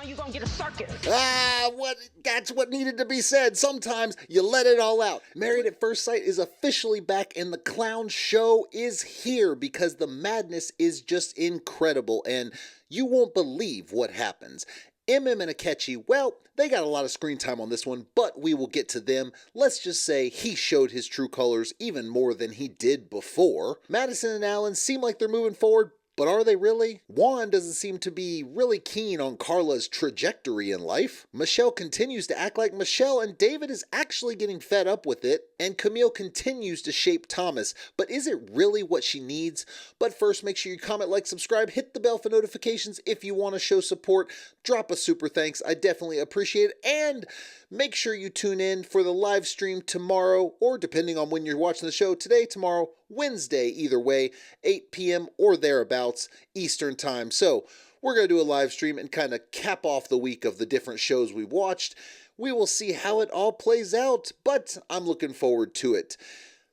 now you're gonna get a circus. That's what needed to be said. Sometimes you let it all out. Married at First Sight is officially back, and the clown show is here because the madness is just incredible, and you won't believe what happens. Ememe and Ikechi, well, they got a lot of screen time on this one, but we will get to them. Let's just say he showed his true colors even more than he did before. Madison and Allen seem like they're moving forward, but are they really? Juan doesn't seem to be really keen on Karla's trajectory in life. Michelle continues to act like Michelle, and David is actually getting fed up with it. And Camille continues to shape Thomas, but is it really what she needs? But first, make sure you comment, like, subscribe, hit the bell for notifications if you want to show support. Drop a super thanks, I definitely appreciate it. And make sure you tune in for the live stream tomorrow, or depending on when you're watching the show, today, tomorrow, Wednesday, either way, 8 p.m. or thereabouts Eastern time. So we're going to do a live stream and kind of cap off the week of the different shows we watched. We will see how it all plays out, but I'm looking forward to it.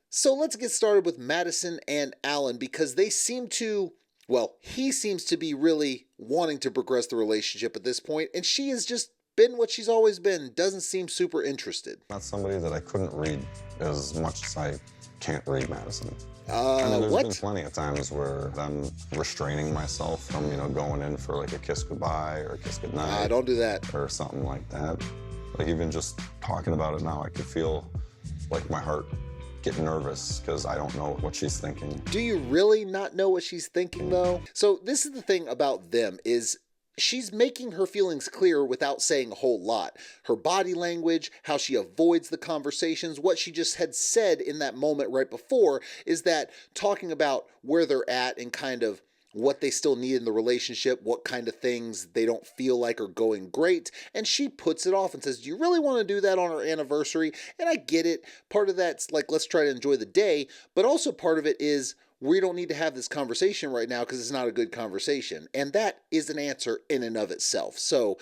So let's get started with Madison and Allen, because they seem to, well, he seems to be really wanting to progress the relationship at this point, and she has just been what she's always been, doesn't seem super interested. Not somebody that I couldn't read as much as I can't read Madison. There's been plenty of times where I'm restraining myself from, going in for like a kiss goodbye or a kiss goodnight. Don't do that. Or something like that. Like even just talking about it now, I could feel like my heart get nervous because I don't know what she's thinking. Do you really not know what she's thinking though? So this is the thing about them is she's making her feelings clear without saying a whole lot. Her body language, how she avoids the conversations, what she just had said in that moment right before is that talking about where they're at and kind of what they still need in the relationship, what kind of things they don't feel like are going great, and she puts it off and says, do you really want to do that on our anniversary? And I get it. Part of that's like, let's try to enjoy the day, but also part of it is, we don't need to have this conversation right now because it's not a good conversation. And that is an answer in and of itself. So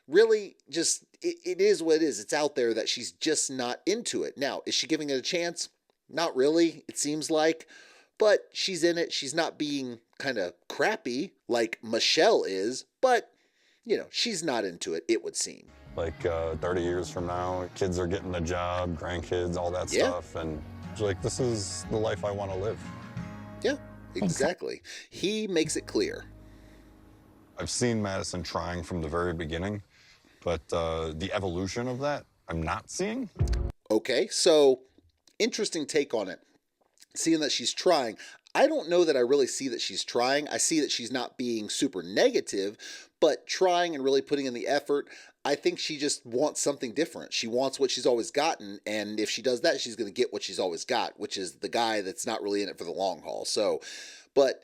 really just, it is what it is. It's out there that she's just not into it. Now, is she giving it a chance? Not really, it seems like. But she's in it. She's not being kind of crappy like Michelle is. But, she's not into it, it would seem. Like 30 years from now, kids are getting a job, grandkids, all that stuff. And she's like, this is the life I want to live. Yeah, exactly. He makes it clear. I've seen Madison trying from the very beginning, but the evolution of that, I'm not seeing. Okay, so interesting take on it. Seeing that she's trying. I don't know that I really see that she's trying. I see that she's not being super negative, but trying and really putting in the effort. I think she just wants something different. She wants what she's always gotten, and if she does that, she's going to get what she's always got, which is the guy that's not really in it for the long haul. So, but,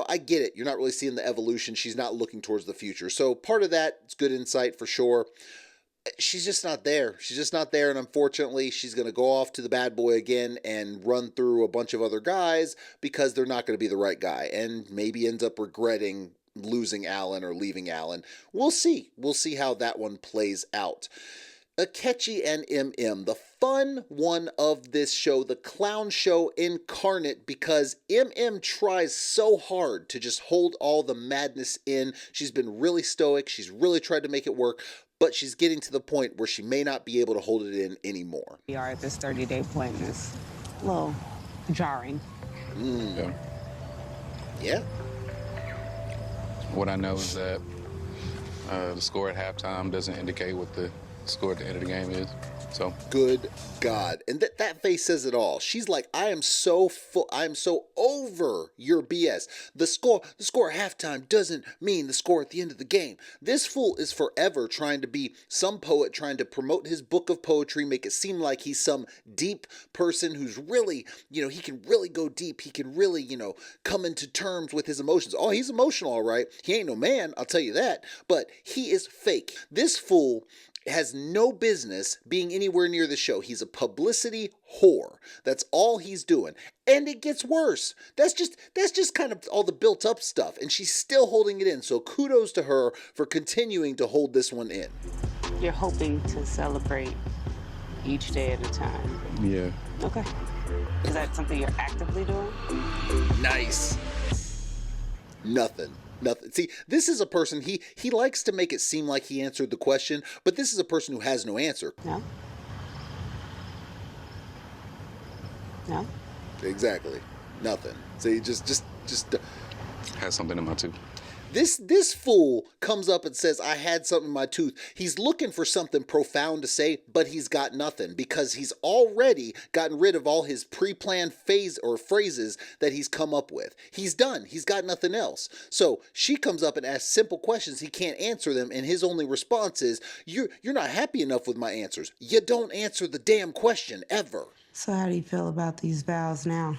I get it. You're not really seeing the evolution. She's not looking towards the future. So part of that is good insight for sure. She's just not there. She's just not there, and unfortunately, she's going to go off to the bad boy again and run through a bunch of other guys because they're not going to be the right guy, and maybe ends up regretting losing Allen or leaving Allen. We'll see. We'll see how that one plays out. Ikechi and Ememe, the fun one of this show, the clown show incarnate, because Ememe tries so hard to just hold all the madness in. She's been really stoic. She's really tried to make it work, but she's getting to the point where she may not be able to hold it in anymore. We are at this 30-day point, and it's a little jarring. Yeah. What I know is that the score at halftime doesn't indicate what the score at the end of the game is. So good God. And that face says it all. She's like, I am so over your BS. The score at halftime doesn't mean the score at the end of the game. This fool is forever trying to be some poet, trying to promote his book of poetry, make it seem like he's some deep person who's really, he can really go deep. He can really, come into terms with his emotions. Oh, he's emotional, all right. He ain't no man, I'll tell you that. But he is fake. This fool has no business being anywhere near the show. He's a publicity whore. That's all he's doing. And it gets worse. That's just kind of all the built up stuff. And she's still holding it in. So kudos to her for continuing to hold this one in. You're hoping to celebrate each day at a time. yeah. Okay. Is that something you're actively doing? Nice. Nothing. Nothing. See, this is a person, he likes to make it seem like he answered the question, but this is a person who has no answer. No. No. Exactly. Nothing. See, just Had something in my tooth. This fool comes up and says, I had something in my tooth. He's looking for something profound to say, but he's got nothing because he's already gotten rid of all his pre-planned phrases that he's come up with. He's done. He's got nothing else. So she comes up and asks simple questions. He can't answer them, and his only response is, you're not happy enough with my answers. You don't answer the damn question, ever. So how do you feel about these vows now?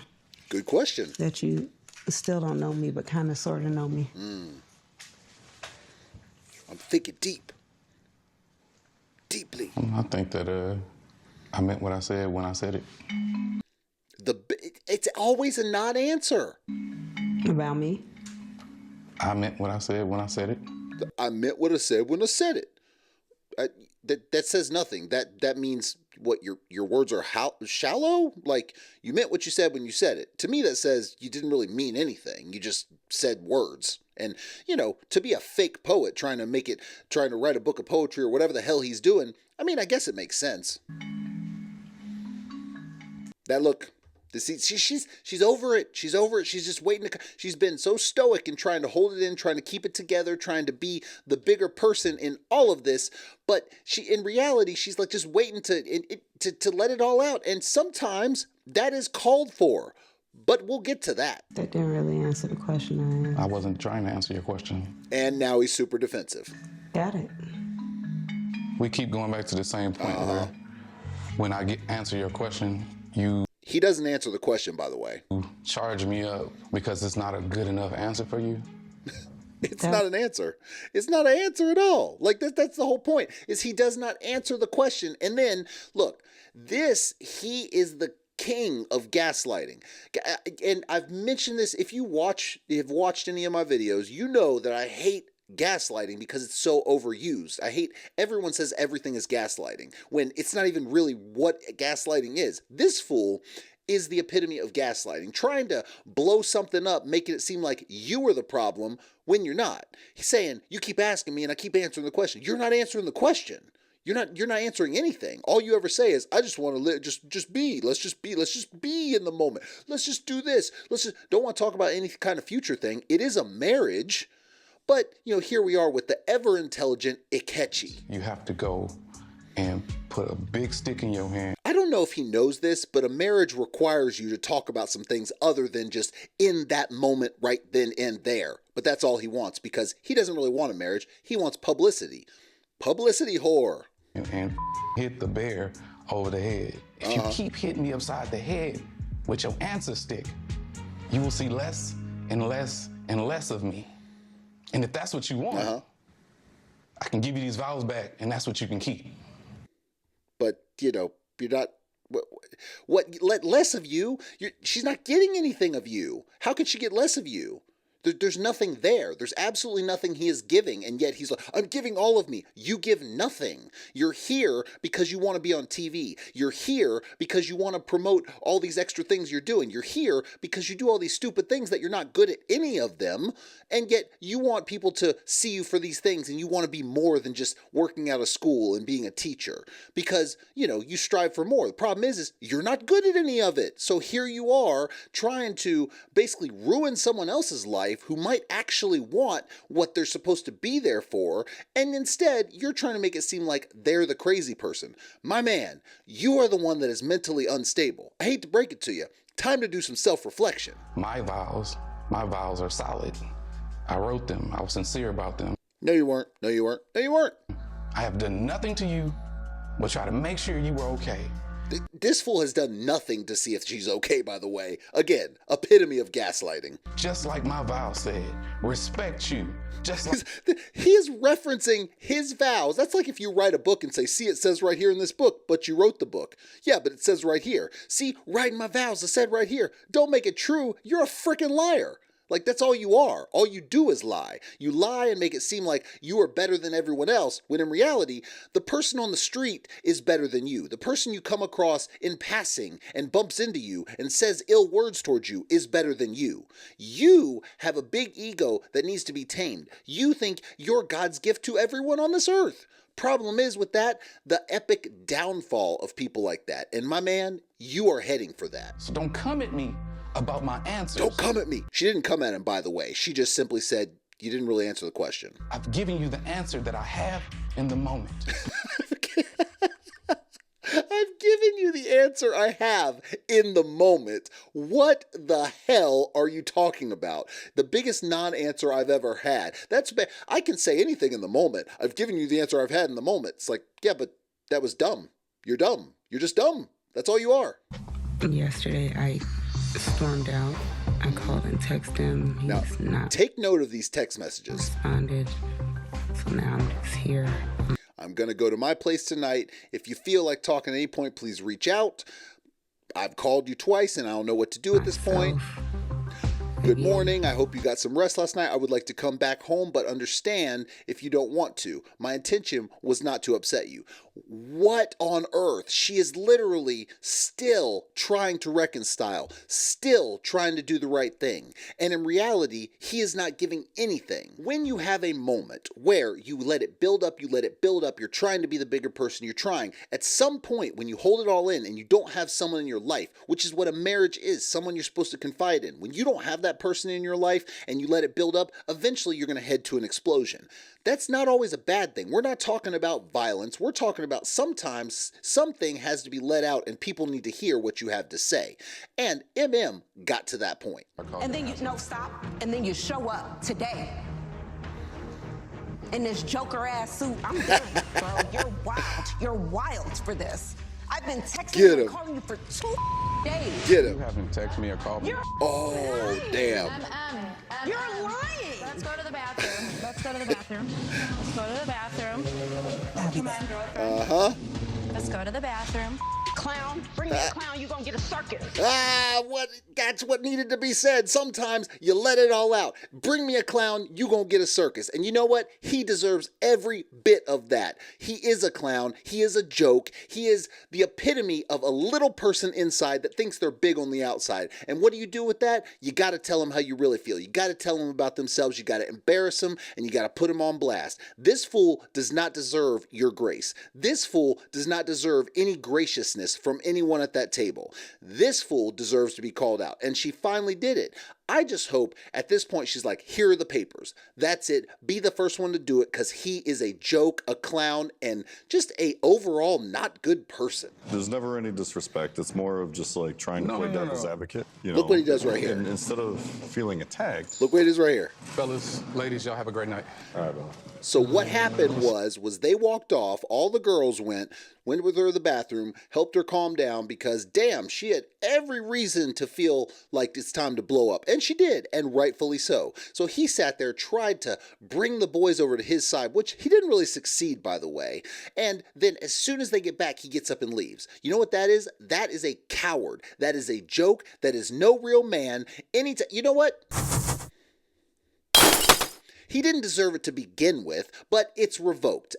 Good question. That you still don't know me, but kind of sort of know me. I'm thinking deeply. I think that I meant what I said when I said it. It's always a not answer. About me? I meant what I said when I said it. I meant what I said when I said it. That says nothing. That means what, your words are shallow? Like, you meant what you said when you said it. To me, that says you didn't really mean anything. You just said words. And, to be a fake poet trying to write a book of poetry or whatever the hell he's doing, I mean, I guess it makes sense. That look, she's over it. She's over it. She's just waiting she's been so stoic and trying to hold it in, trying to keep it together, trying to be the bigger person in all of this. But in reality, she's like just waiting to let it all out. And sometimes that is called for. But we'll get to that. That didn't really answer the question I asked. I wasn't trying to answer your question. And now he's super defensive. Got it. We keep going back to the same point where when I answer your question, He doesn't answer the question, by the way. charge me up because it's not a good enough answer for you. It's not an answer. It's not an answer at all. Like, that's the whole point, is he does not answer the question. And then, look, he is the king of gaslighting. And I've mentioned this, if you have watched any of my videos, you know that I hate gaslighting because it's so overused. I hate everyone says everything is gaslighting when it's not even really what gaslighting is. This fool is the epitome of gaslighting, trying to blow something up, making it seem like you are the problem when you're not. He's saying, you keep asking me and I keep answering the question. You're not answering the question. You're not answering anything. All you ever say is, I just want to live, just be. Let's just be in the moment. Let's just do this. Don't want to talk about any kind of future thing. It is a marriage. But, here we are with the ever-intelligent Ikechi. You have to go and put a big stick in your hand. I don't know if he knows this, but a marriage requires you to talk about some things other than just in that moment right then and there. But that's all he wants because he doesn't really want a marriage. He wants publicity. Publicity whore. And hit the bear over the head. If you keep hitting me upside the head with your answer stick, you will see less and less and less of me. And if that's what you want, I can give you these vows back, and that's what you can keep. But, you're not... What less of you? She's not getting anything of you. How could she get less of you? There's nothing there. There's absolutely nothing he is giving, and yet he's like, I'm giving all of me. You give nothing. You're here because you want to be on TV. You're here because you want to promote all these extra things you're doing. You're here because you do all these stupid things that you're not good at any of them, and yet you want people to see you for these things, and you want to be more than just working out of school and being a teacher because, you strive for more. The problem is you're not good at any of it. So here you are trying to basically ruin someone else's life who might actually want what they're supposed to be there for, and instead you're trying to make it seem like they're the crazy person. My man, you are the one that is mentally unstable. I hate to break it to you. Time to do some self-reflection. My vows are solid. I wrote them. I was sincere about them. No, you weren't. No, you weren't. No, you weren't. I have done nothing to you but try to make sure you were okay. This fool has done nothing to see if she's okay, by the way. Again, epitome of gaslighting. Just like my vow said, respect you. Just like he is referencing his vows. That's like if you write a book and say, see, it says right here in this book, but you wrote the book. Yeah, but it says right here. See, writing my vows, it said right here. Don't make it true. You're a freaking liar. Like, that's all you are. All you do is lie. You lie and make it seem like you are better than everyone else, when in reality, the person on the street is better than you. The person you come across in passing and bumps into you and says ill words towards you is better than you. You have a big ego that needs to be tamed. You think you're God's gift to everyone on this earth. Problem is with that, the epic downfall of people like that. And my man, you are heading for that. So don't come at me about my answers. Don't come at me. She didn't come at him, by the way. She just simply said, you didn't really answer the question. I've given you the answer that I have in the moment. I've given you the answer I have in the moment. What the hell are you talking about? The biggest non-answer I've ever had. I can say anything in the moment. I've given you the answer I've had in the moment. It's like, yeah, but that was dumb. You're dumb. You're just dumb. That's all you are. Yesterday, I stormed out. I called and texted him. He's not take note of these text messages. Responded. So now I'm just here. I'm going to go to my place tonight. If you feel like talking at any point, please reach out. I've called you twice and I don't know what to do at this point. Good morning. I hope you got some rest last night. I would like to come back home, but understand if you don't want to. My intention was not to upset you. What on earth? She is literally still trying to reconcile, still trying to do the right thing. And in reality, he is not giving anything. When you have a moment where you let it build up, you're trying to be the bigger person, you're trying. At some point, when you hold it all in and you don't have someone in your life, which is what a marriage is, someone you're supposed to confide in. When you don't have that person in your life and you let it build up, eventually you're going to head to an explosion. That's not always a bad thing. We're not talking about violence. We're talking about sometimes something has to be let out and people need to hear what you have to say. And MM got to that point. And then stop. And then you show up today in this joker ass suit. I'm done, bro. You're wild. You're wild for this. I've been texting you and calling you for 2 days. Get him. You haven't texted me or called me. Oh, damn. You're lying. Let's go to the bathroom. Let's go to the bathroom. Let's go to the bathroom. Come on, girlfriend. Uh-huh. Let's go to the bathroom. Clown, bring me a clown, you gonna get a circus. That's what needed to be said. Sometimes you let it all out. Bring me a clown, you gonna get a circus. And you know what? He deserves every bit of that. He is a clown. He is a joke. He is the epitome of a little person inside that thinks they're big on the outside. And what do you do with that? You gotta tell them how you really feel. You gotta tell them about themselves. You gotta embarrass them and you gotta put them on blast. This fool does not deserve your grace. This fool does not deserve any graciousness from anyone at that table. This fool deserves to be called out. And she finally did it. I just hope at this point she's like, here are the papers. That's it. Be the first one to do it because he is a joke, a clown, and just a overall not good person. There's never any disrespect. It's more of just like trying to play devil's advocate. You know? Look what he does right here. And instead of feeling attacked. Look what it is right here. Fellas, ladies, y'all have a great night. All right, bro. So what happened was they walked off, all the girls went with her to the bathroom, helped her calm down because, damn, she had every reason to feel like it's time to blow up. And she did, and rightfully so. So he sat there, tried to bring the boys over to his side, which he didn't really succeed, by the way. And then as soon as they get back, he gets up and leaves. You know what that is? That is a coward. That is a joke. That is no real man. You know what? He didn't deserve it to begin with, but it's revoked.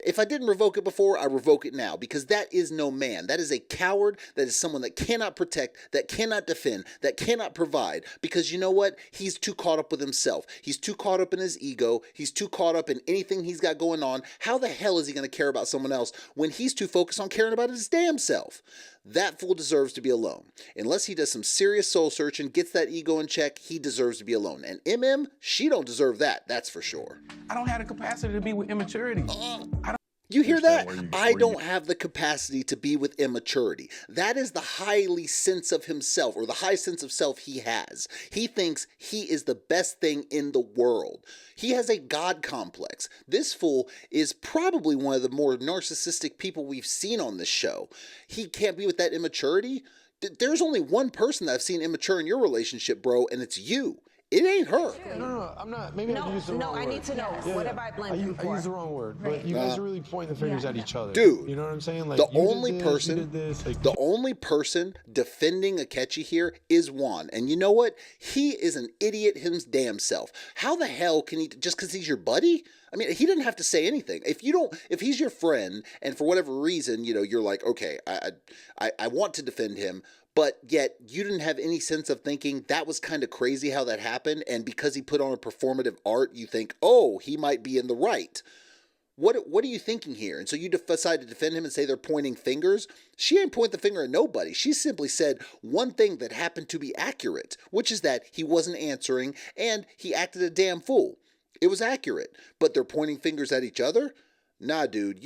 If I didn't revoke it before, I revoke it now because that is no man. That is a coward. That is someone that cannot protect, that cannot defend, that cannot provide because you know what? He's too caught up with himself. He's too caught up in his ego. He's too caught up in anything he's got going on. How the hell is he going to care about someone else when he's too focused on caring about his damn self? That fool deserves to be alone. Unless he does some serious soul searching, gets that ego in check, he deserves to be alone. And she don't deserve that, that's for sure. I don't have the capacity to be with immaturity. You hear that? I don't have the capacity to be with immaturity. That is the highly sense of himself, or the high sense of self he has. He thinks he is the best thing in the world. He has a God complex. This fool is probably one of the more narcissistic people we've seen on this show. He can't be with that immaturity. There's only one person that I've seen immature in your relationship, bro, and it's you. it ain't her. No, I'm not. Maybe I used the wrong word. I need to know. What have I blamed him for? I used the wrong word, but you guys are really pointing the fingers at each other. Dude. You know what I'm saying? Like, The you only did this, person, you did this, like, the only person defending Ikechi here is Juan. And you know what? He is an idiot his damn self. How the hell can he, just because he's your buddy? I mean, he didn't have to say anything. If he's your friend and for whatever reason, you're like, okay, I want to defend him, but yet you didn't have any sense of thinking that was kind of crazy how that happened. And because he put on a performative art, you think, oh, he might be in the right. What are you thinking here? And so you decide to defend him and say they're pointing fingers. She ain't point the finger at nobody. She simply said one thing that happened to be accurate, which is that he wasn't answering and he acted a damn fool. It was accurate, but they're pointing fingers at each other? Nah, dude,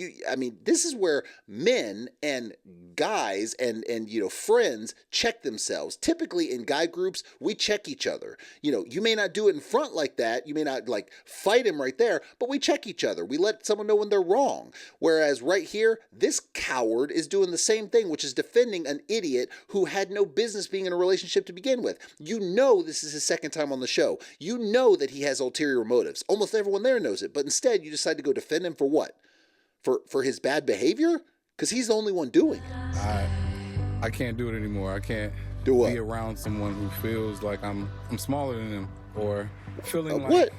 this is where men and guys and friends check themselves. Typically in guy groups, we check each other. You may not do it in front like that. You may not like fight him right there, but we check each other. We let someone know when they're wrong. Whereas right here, this coward is doing the same thing, which is defending an idiot who had no business being in a relationship to begin with. This is his second time on the show. You know that he has ulterior motives. Almost everyone there knows it, but instead you decide to go defend him for what? For his bad behavior? Because he's the only one doing it. I can't do it anymore. I can't be around someone who feels like I'm smaller than them, or feeling like what?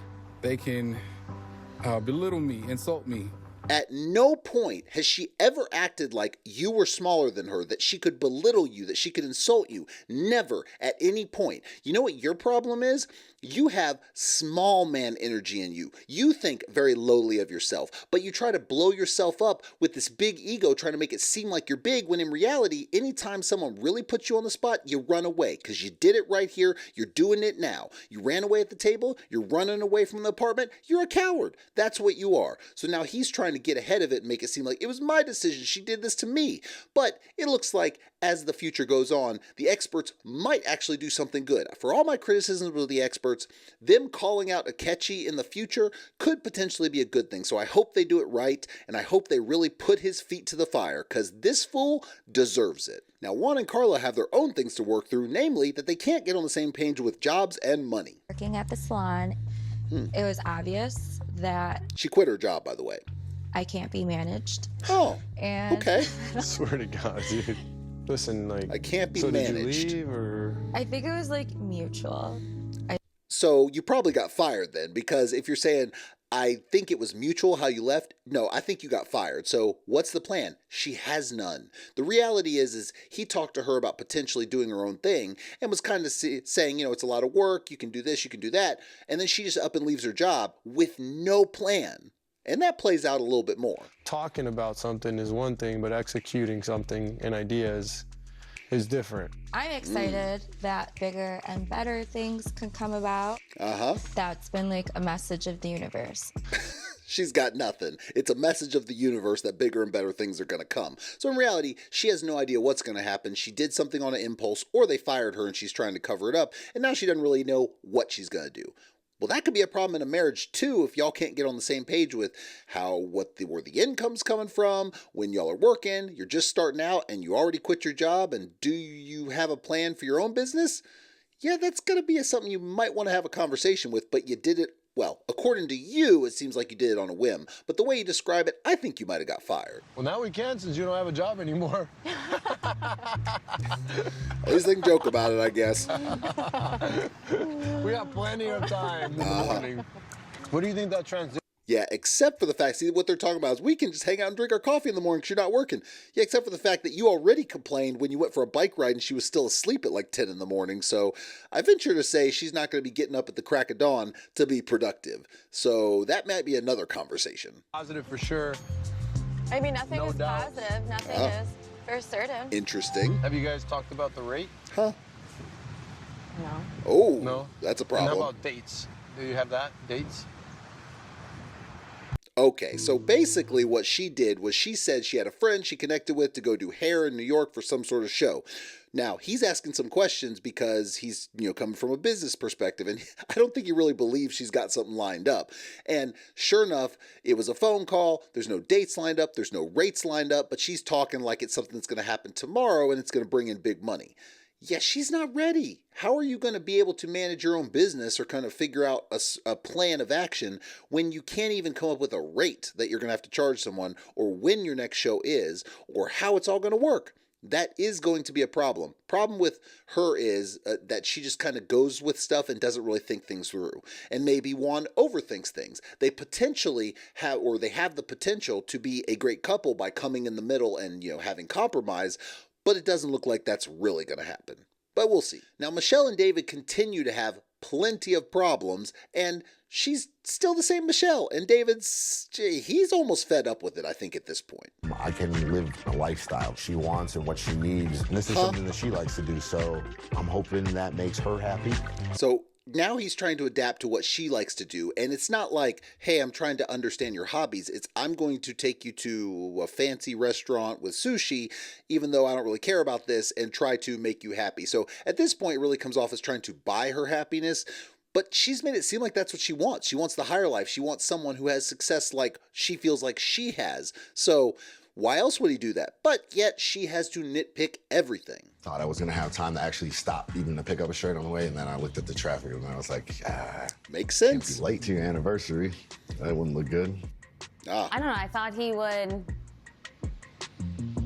They can belittle me, insult me. At no point has she ever acted like you were smaller than her, that she could belittle you, that she could insult you. Never at any point. You know what your problem is? You have small man energy in you. You think very lowly of yourself, but you try to blow yourself up with this big ego, trying to make it seem like you're big, when in reality, anytime someone really puts you on the spot, you run away, because you did it right here. You're doing it now. You ran away at the table. You're running away from the apartment. You're a coward. That's what you are. So now he's trying to get ahead of it and make it seem like it was my decision. She did this to me. But it looks like as the future goes on, the experts might actually do something good. For all my criticisms of the experts, them calling out Ikechi in the future could potentially be a good thing. So I hope they do it right, and I hope they really put his feet to the fire, because this fool deserves it. Now, Juan and Carla have their own things to work through, namely that they can't get on the same page with jobs and money. Working at the salon, it was obvious that... She quit her job, by the way. I can't be managed. Oh, and okay. I swear to God, dude. Listen, like... I can't be so managed. Did you leave, or... I think it was, like, mutual. So you probably got fired then, because if you're saying, I think it was mutual how you left, no, I think you got fired. So what's the plan? She has none. The reality is he talked to her about potentially doing her own thing and was kind of saying, it's a lot of work, you can do this, you can do that. And then she just up and leaves her job with no plan. And that plays out a little bit more. Talking about something is one thing, but executing something, an idea is different. I'm excited that bigger and better things can come about. That's been like a message of the universe. She's got nothing. It's a message of the universe that bigger and better things are going to come. So in reality, she has no idea what's going to happen. She did something on an impulse, or they fired her and she's trying to cover it up, and now she doesn't really know what she's going to do. Well, that could be a problem in a marriage too if y'all can't get on the same page with where the income's coming from, when y'all are working, you're just starting out and you already quit your job, and do you have a plan for your own business? Yeah, that's going to be something you might want to have a conversation with, but you did it, well, according to you, it seems like you did it on a whim. But the way you describe it, I think you might have got fired. Well, now we can, since you don't have a job anymore. At least they can joke about it, I guess. We have plenty of time in the morning. What do you think that transition? Yeah, except for the fact, see, what they're talking about is we can just hang out and drink our coffee in the morning because you're not working. Yeah, except for the fact that you already complained when you went for a bike ride and she was still asleep at like 10 in the morning. So I venture to say she's not going to be getting up at the crack of dawn to be productive. So that might be another conversation. Positive for sure. I mean, nothing is positive. Nothing is for certain. Interesting. Have you guys talked about the rate? Huh? No. Oh, no. That's a problem. And how about dates? Do you have that? Dates? Okay, so basically what she did was she said she had a friend she connected with to go do hair in New York for some sort of show. Now, he's asking some questions because he's, coming from a business perspective, and I don't think he really believes she's got something lined up. And sure enough, it was a phone call. There's no dates lined up. There's no rates lined up, but she's talking like it's something that's going to happen tomorrow and it's going to bring in big money. yeah, she's not ready. How are you going to be able to manage your own business or kind of figure out a plan of action when you can't even come up with a rate that you're going to have to charge someone, or when your next show is, or how it's all going to work? That is going to be a problem. Problem with her is that she just kind of goes with stuff and doesn't really think things through. And maybe Juan overthinks things. They potentially have, or they have the potential to be a great couple by coming in the middle and, you know, having compromise, but it doesn't look like that's really going to happen. But we'll see. Now, Michelle and David continue to have plenty of problems, and she's still the same Michelle, and David's, he's almost fed up with it, I think, at this point. I can live a lifestyle she wants and what she needs, and this is something that she likes to do, so I'm hoping that makes her happy. So now he's trying to adapt to what she likes to do, and it's not like, hey, I'm trying to understand your hobbies. It's, I'm going to take you to a fancy restaurant with sushi, even though I don't really care about this, and try to make you happy. So at this point, it really comes off as trying to buy her happiness, but she's made it seem like that's what she wants. She wants the higher life. She wants someone who has success like she feels like she has. So why else would he do that? But yet she has to nitpick everything. Thought I was gonna have time to actually stop even to pick up a shirt on the way, and then I looked at the traffic and I was like, makes sense. Can't be late to your anniversary. That wouldn't look good. I don't know, I thought he would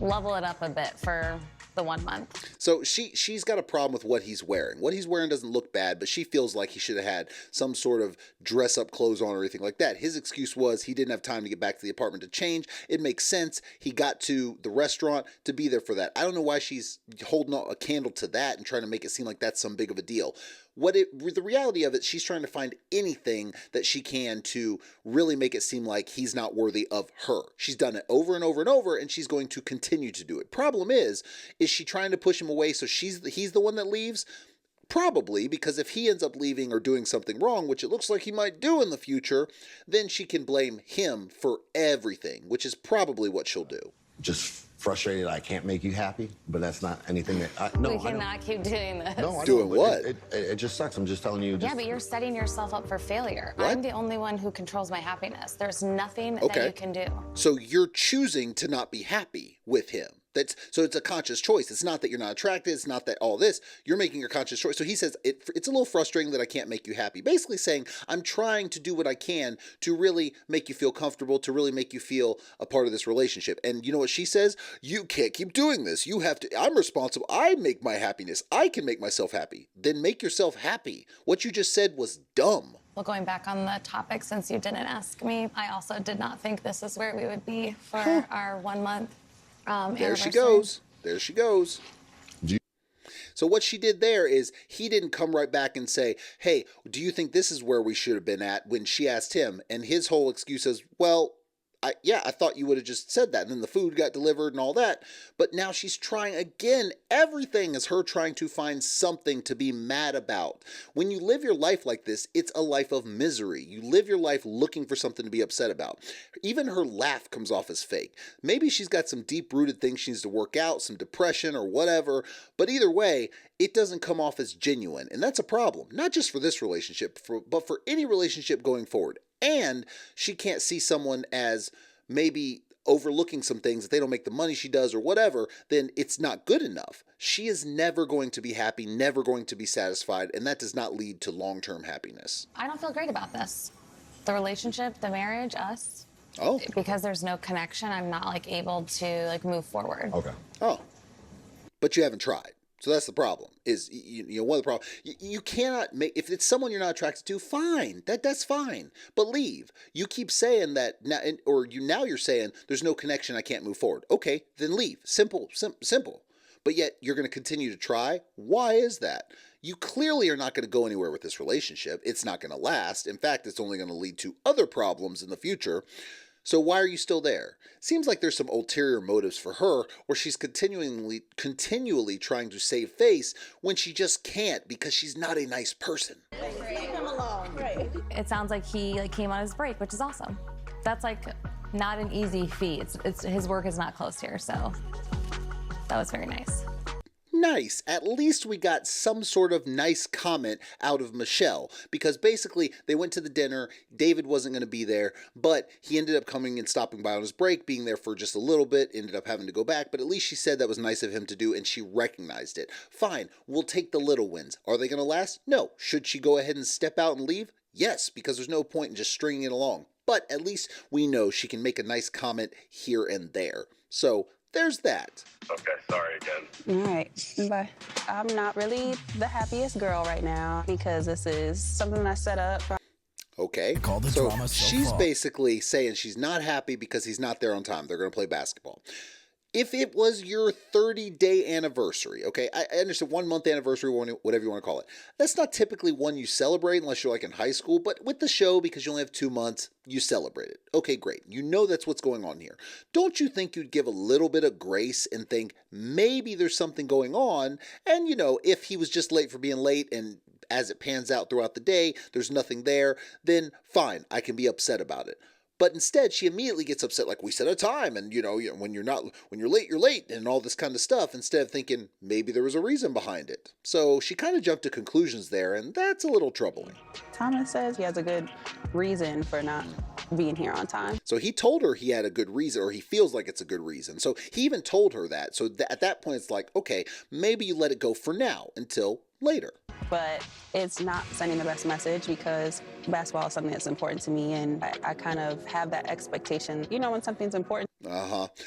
level it up a bit for the 1 month. So she's got a problem with what he's wearing. What he's wearing doesn't look bad, but she feels like he should have had some sort of dress-up clothes on or anything like that. His excuse was he didn't have time to get back to the apartment to change. It makes sense. He got to the restaurant to be there for that. I don't know why she's holding a candle to that and trying to make it seem like that's some big of a deal. The reality of it, she's trying to find anything that she can to really make it seem like he's not worthy of her. She's done it over and over and over, and she's going to continue to do it. Problem is she trying to push him away so he's the one that leaves? Probably, because if he ends up leaving or doing something wrong, which it looks like he might do in the future, then she can blame him for everything, which is probably what she'll do. Just frustrated I can't make you happy, but that's not anything that we cannot keep doing this. No, I doing know, what? It just sucks. I'm just telling you. Yeah, but you're setting yourself up for failure. What? I'm the only one who controls my happiness. There's nothing that you can do. So you're choosing to not be happy with him. So it's a conscious choice. It's not that you're not attracted. It's not that all this. You're making your conscious choice. So he says, it's a little frustrating that I can't make you happy. Basically saying, I'm trying to do what I can to really make you feel comfortable, to really make you feel a part of this relationship. And you know what she says? You can't keep doing this. You have to, I'm responsible. I make my happiness. I can make myself happy. Then make yourself happy. What you just said was dumb. Well, going back on the topic, since you didn't ask me, I also did not think this is where we would be for our 1 month. There she goes. There she goes. So what she did there is he didn't come right back and say, hey, do you think this is where we should have been at when she asked him? And his whole excuse is, well, I thought you would have just said that. And then the food got delivered and all that. But now she's trying again. Everything is her trying to find something to be mad about. When you live your life like this, it's a life of misery. You live your life looking for something to be upset about. Even her laugh comes off as fake. Maybe she's got some deep-rooted things she needs to work out, some depression or whatever. But either way, it doesn't come off as genuine. And that's a problem. Not just for this relationship, but for any relationship going forward. And she can't see someone as maybe overlooking some things. If they don't make the money she does or whatever, then it's not good enough. She is never going to be happy, never going to be satisfied, and that does not lead to long-term happiness. I don't feel great about this. The relationship, the marriage, us. Oh. Because there's no connection, I'm not able to move forward. Okay. Oh. But you haven't tried. So that's the problem. Is one of the problems. You cannot make, if it's someone you're not attracted to, fine. That's fine. But leave. You keep saying that now, now you're saying there's no connection. I can't move forward. Okay, then leave. Simple. But yet you're going to continue to try. Why is that? You clearly are not going to go anywhere with this relationship. It's not going to last. In fact, it's only going to lead to other problems in the future. So why are you still there? Seems like there's some ulterior motives for her, where she's continually trying to save face when she just can't because she's not a nice person. It sounds like he came on his break, which is awesome. That's not an easy feat. It's his work is not close here, so that was very nice. nice. At least we got some sort of nice comment out of Michelle, because basically they went to the dinner. David wasn't going to be there, but he ended up coming and stopping by on his break, being there for just a little bit, ended up having to go back, but at least she said that was nice of him to do, and she recognized it. Fine, we'll take the little wins. Are they going to last? No. Should she go ahead and step out and leave? Yes, because there's no point in just stringing it along. But at least we know she can make a nice comment here and there. So there's that. Okay, sorry again. All right, bye. I'm not really the happiest girl right now because this is something I set up. Okay, so she's basically saying she's not happy because he's not there on time. They're going to play basketball. If it was your 30-day anniversary, okay, I understand 1 month anniversary, whatever you want to call it. That's not typically one you celebrate unless you're like in high school, but with the show, because you only have 2 months, you celebrate it. Okay, great. You know that's what's going on here. Don't you think you'd give a little bit of grace and think maybe there's something going on? And, you know, if he was just late for being late and as it pans out throughout the day, there's nothing there, then fine, I can be upset about it. But instead, she immediately gets upset, like, we set a time, and, you know, when you're late, and all this kind of stuff, instead of thinking maybe there was a reason behind it. So she kind of jumped to conclusions there, and that's a little troubling. Thomas says he has a good reason for not being here on time. So he told her he had a good reason, or he feels like it's a good reason. So he even told her that. So at that point, it's like, okay, maybe you let it go for now until later. But it's not sending the best message because basketball is something that's important to me, and I kind of have that expectation, you know, when something's important.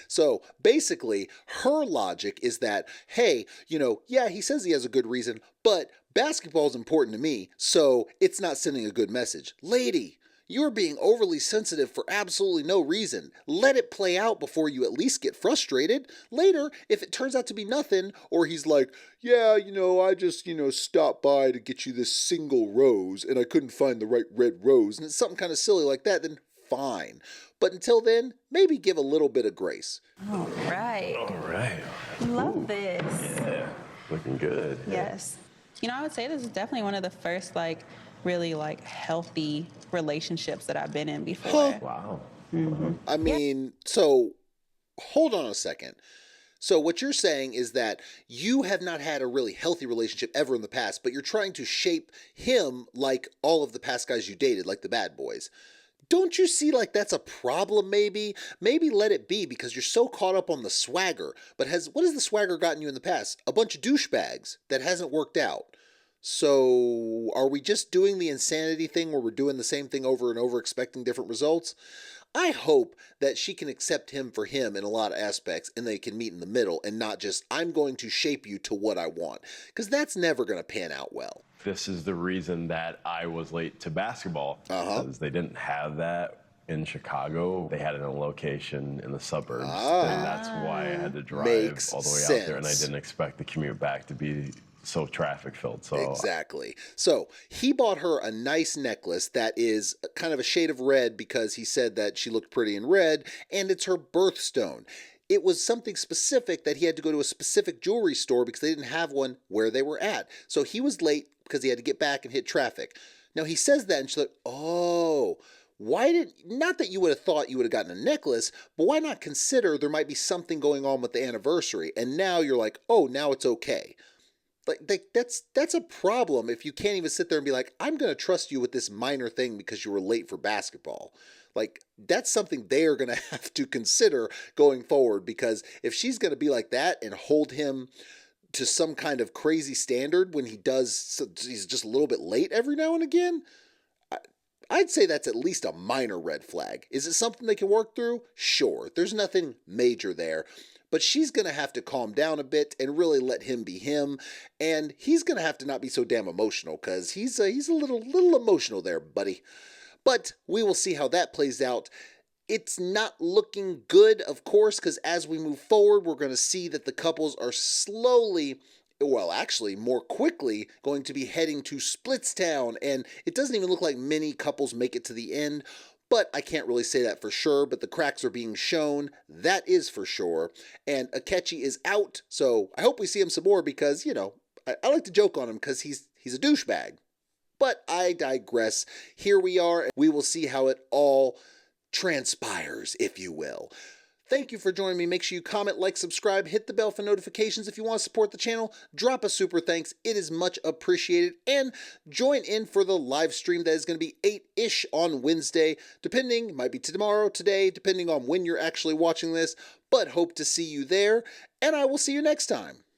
So basically, her logic is that, hey, you know, yeah, he says he has a good reason, but basketball is important to me, so it's not sending a good message. Lady, you're being overly sensitive for absolutely no reason. Let it play out before you at least get frustrated. Later, if it turns out to be nothing, or he's like, yeah, you know, I just, you know, stopped by to get you this single rose, and I couldn't find the right red rose, and it's something kind of silly like that, then fine. But until then, maybe give a little bit of grace. All right. Love this. Yeah, looking good. Yes. You know, I would say this is definitely one of the first, like, really, like, healthy relationships that I've been in before. Wow. Mm-hmm. I mean, so hold on a second. So what you're saying is that you have not had a really healthy relationship ever in the past, but you're trying to shape him like all of the past guys you dated, like the bad boys. Don't you see like that's a problem maybe? Maybe let it be because you're so caught up on the swagger. But what has the swagger gotten you in the past? A bunch of douchebags that hasn't worked out. So are we just doing the insanity thing where we're doing the same thing over and over expecting different results? I hope that she can accept him for him in a lot of aspects and they can meet in the middle and not just, I'm going to shape you to what I want. Because that's never going to pan out well. This is the reason that I was late to basketball. Because they didn't have that in Chicago. They had it in a location in the suburbs. And that's why I had to drive all the way out there. And I didn't expect the commute back to be so traffic filled. So exactly. So he bought her a nice necklace that is kind of a shade of red because he said that she looked pretty in red, and it's her birthstone. It was something specific that he had to go to a specific jewelry store because they didn't have one where they were at. So he was late because he had to get back and hit traffic. Now he says that and she's like, oh, not that you would have thought you would have gotten a necklace, but why not consider there might be something going on with the anniversary? And now you're like, oh, now it's okay. Like that's a problem if you can't even sit there and be like, I'm going to trust you with this minor thing because you were late for basketball. Like, that's something they are going to have to consider going forward, because if she's going to be like that and hold him to some kind of crazy standard when he's just a little bit late every now and again, I'd say that's at least a minor red flag. Is it something they can work through? Sure. There's nothing major there. But she's going to have to calm down a bit and really let him be him. And he's going to have to not be so damn emotional, because he's a little emotional there, buddy. But we will see how that plays out. It's not looking good, of course, because as we move forward, we're going to see that the couples are slowly, well, actually, more quickly going to be heading to Splitstown. And it doesn't even look like many couples make it to the end. But I can't really say that for sure, but the cracks are being shown. That is for sure. And Ikechi is out, so I hope we see him some more because, you know, I like to joke on him because he's a douchebag. But I digress. Here we are, and we will see how it all transpires, if you will. Thank you for joining me. Make sure you comment, like, subscribe, hit the bell for notifications. If you want to support the channel, drop a super thanks. It is much appreciated. And join in for the live stream that is going to be 8-ish on Wednesday, depending, might be tomorrow, today, depending on when you're actually watching this, but hope to see you there, and I will see you next time.